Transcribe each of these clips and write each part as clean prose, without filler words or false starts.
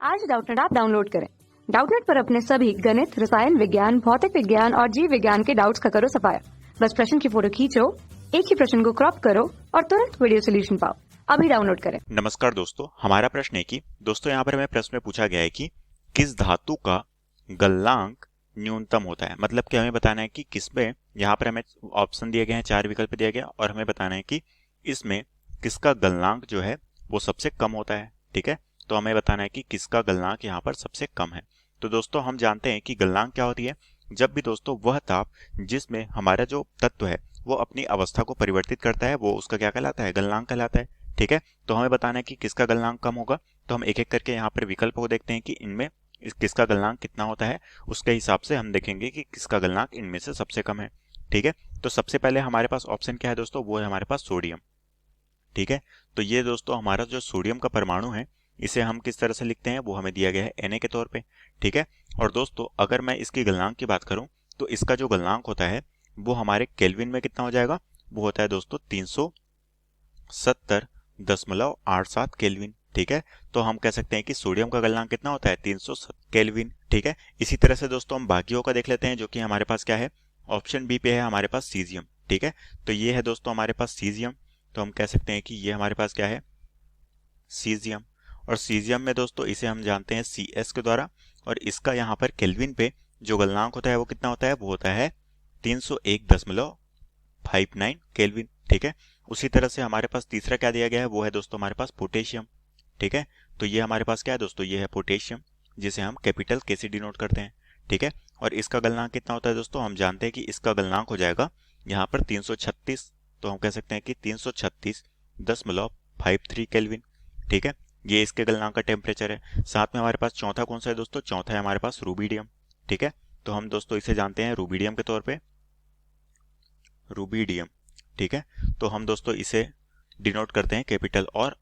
आज Doubtnut app download करें। Doubtnut पर अपने सभी गणित, रसायन विज्ञान, भौतिक विज्ञान और जीव विज्ञान के डाउट्स का करो सफाया। बस प्रश्न की फोटो खींचो, एक ही प्रश्न को क्रॉप करो और तुरंत वीडियो सोल्यूशन पाओ। अभी डाउनलोड करें। नमस्कार दोस्तों, हमारा प्रश्न है कि दोस्तों यहाँ पर हमें प्रश्न में पूछा गया है कि किस धातु का गलनांक न्यूनतम होता है। मतलब कि हमें बताना है कि किसमें, यहाँ पर हमें ऑप्शन दिए गए हैं, 4 विकल्प दिया गया और हमें बताना है कि इसमें किसका गलनांक जो है वो सबसे कम होता है। ठीक है, तो हमें बताना है कि किसका गलनांक यहाँ पर सबसे कम है। तो दोस्तों हम जानते हैं कि गलनांक क्या होती है। जब भी दोस्तों वह ताप जिसमें हमारा जो तत्व है वो अपनी अवस्था को परिवर्तित करता है वो उसका क्या कहलाता है, गलनांक कहलाता है। ठीक है, तो हमें बताना है कि किसका गलनांक कम होगा। तो हम एक एक करके यहाँ पर विकल्प को देखते हैं कि इनमें किसका गलनांक कितना होता है, उसके हिसाब से हम देखेंगे कि किसका गलनांक इनमें से सबसे कम है। ठीक है, तो सबसे पहले हमारे पास ऑप्शन क्या है दोस्तों, वो है हमारे पास सोडियम। ठीक है, तो ये दोस्तों हमारा जो सोडियम का परमाणु है इसे हम किस तरह से लिखते हैं वो हमें दिया गया है Na के तौर पे। ठीक है, और दोस्तों अगर मैं इसकी गलनांक की बात करूं तो इसका जो गलनांक होता है वो हमारे केल्विन में कितना हो जाएगा, वो होता है दोस्तों 370.87 केल्विन। ठीक है, तो हम कह सकते हैं कि सोडियम का गलनांक कितना होता है, 370 केल्विन। ठीक है, इसी तरह से दोस्तों हम बाकियों का देख लेते हैं, जो कि हमारे पास क्या है, ऑप्शन बी पे है हमारे पास सीजियम। ठीक है, तो ये है दोस्तों हमारे पास सीजियम। तो हम कह सकते हैं कि ये हमारे पास क्या है, सीजियम। और सीजियम में दोस्तों इसे हम जानते हैं Cs के द्वारा, और इसका यहाँ पर केल्विन पे जो गलनांक होता है वो कितना होता है, वो होता है 301.59 केल्विन। ठीक है, उसी तरह से हमारे पास तीसरा क्या दिया गया है, वो है दोस्तों हमारे पास पोटेशियम। ठीक है, तो ये हमारे पास क्या है दोस्तों, ये है पोटेशियम, जिसे हम कैपिटल के से डिनोट करते हैं। ठीक है, और इसका गलनांक कितना होता है दोस्तों, हम जानते हैं कि इसका गलनांक हो जाएगा यहाँ पर 336। तो हम कह सकते हैं कि 336.53 केल्विन। ठीक है, ये इसके गलनांक का टेम्परेचर है। साथ में हमारे पास चौथा कौन सा है दोस्तों, चौथा है हमारे पास रूबीडियम। ठीक है, तो हम दोस्तों इसे जानते हैं रूबीडियम के तौर पे, रूबीडियम। ठीक है, तो हम दोस्तों इसे डिनोट करते हैं कैपिटल और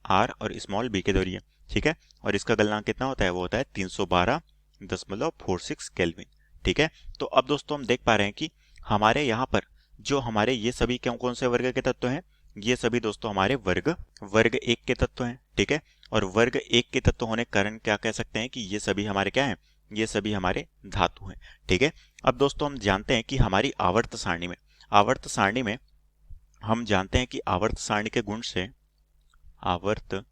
स्मॉल बी के जरिए। ठीक है, और इसका गलनांक कितना होता है, वो होता है 312.46 केल्विन। ठीक है, तो अब दोस्तों हम देख पा रहे हैं कि हमारे यहाँ पर जो हमारे ये सभी कौन से वर्ग के तत्व हैं, ये सभी दोस्तों हमारे वर्ग एक के तत्व हैं। ठीक है, और वर्ग एक के तत्व होने के कारण क्या कह सकते हैं कि ये सभी हमारे क्या हैं, ये सभी हमारे धातु हैं। ठीक है, अब दोस्तों हम जानते हैं कि हमारी आवर्त सारणी में हम जानते हैं कि आवर्त सारणी के गुण से, आवर्त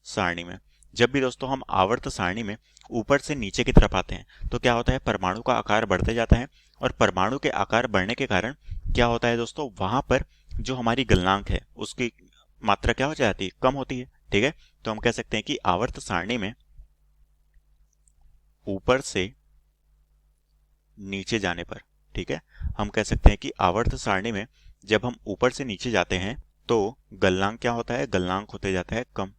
सारणी में जब भी दोस्तों हम आवर्त सारणी में ऊपर से नीचे की तरफ आते हैं तो क्या होता है, परमाणु का आकार बढ़ते जाता है, और परमाणु के आकार बढ़ने के कारण क्या होता है दोस्तों, वहां पर जो हमारी गलनांक है उसकी मात्रा क्या हो जाती है, कम होती है। ठीक है, तो हम कह सकते हैं कि आवर्त सारणी में ऊपर से नीचे जाने पर, ठीक है, हम कह सकते हैं कि आवर्त सारणी में जब हम ऊपर से नीचे जाते हैं तो गलनांक क्या होता है, गलनांक होते जाता है कम।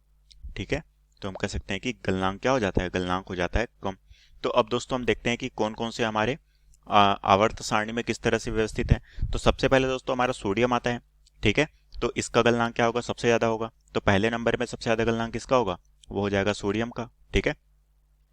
ठीक है, तो हम कह सकते हैं कि गलनांक क्या हो जाता है, गलनांक हो जाता है कम। तो अब दोस्तों हम देखते हैं कि कौन कौन से हमारे आवर्त सारणी में किस तरह से व्यवस्थित है। तो सबसे पहले दोस्तों हमारा सोडियम आता है। ठीक है, तो इसका गलनांक क्या होगा, सबसे ज्यादा होगा। तो पहले नंबर में सबसे ज्यादा गलनांक किसका होगा, वो हो जाएगा सोडियम का। ठीक है,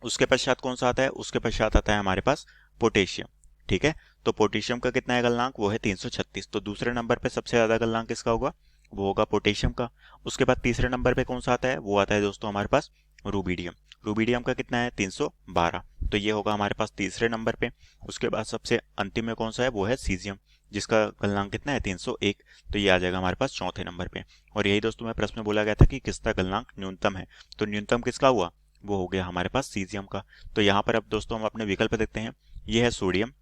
उसके पश्चात कौन सा आता है, उसके पश्चात आता है हमारे पास पोटेशियम। ठीक है, तो पोटेशियम का कितना है गलनांक, वो है 336। तो दूसरे नंबर पे सबसे ज्यादा गलनांक किसका होगा, वो होगा पोटेशियम का। उसके बाद तीसरे नंबर पे कौन सा आता है, वो आता है दोस्तों हमारे पास रूबीडियम। रूबीडियम का कितना है, 312। तो ये होगा हमारे पास तीसरे नंबर पे। उसके बाद सबसे अंतिम में कौन सा है, वो है सीजियम, जिसका गलनांक कितना है, 301। तो ये आ जाएगा हमारे पास चौथे नंबर पे। और यही दोस्तों में प्रश्न में बोला गया था कि किसका गलनांक न्यूनतम है, तो न्यूनतम किसका हुआ, वो हो गया हमारे पास सीजियम का। तो यहाँ पर अब दोस्तों हम अपने विकल्प देखते हैं। ये है सोडियम,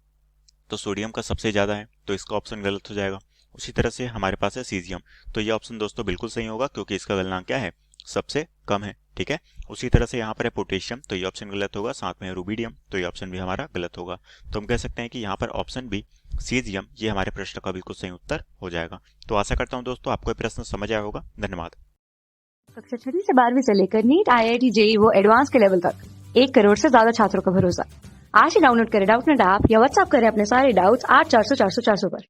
तो सोडियम का सबसे ज्यादा है, तो इसका ऑप्शन गलत हो जाएगा। उसी तरह से हमारे पास है सीजियम, तो ये ऑप्शन दोस्तों बिल्कुल सही होगा क्योंकि इसका गलनांक क्या है, सबसे कम है। ठीक है, उसी तरह से यहाँ पर है पोटेशियम, तो ये ऑप्शन गलत होगा। साथ में है रूबीडियम, तो ये ऑप्शन भी हमारा गलत होगा। तो हम कह सकते हैं कि यहाँ पर ऑप्शन बी सीजियम ये हमारे प्रश्न का बिल्कुल सही उत्तर हो जाएगा। तो आशा करता हूँ दोस्तों आपको ये प्रश्न समझ आया होगा। धन्यवाद। कक्षा 6 से 12वीं से लेकर नीट, IIT, JEE वो एडवांस के लेवल तक 1 करोड़ से ज्यादा छात्रों का भरोसा। आज ही डाउनलोड करें डाउटनेट ऐप या व्हाट्सएप करें अपने सारे डाउट्स 8400 400 400 पर।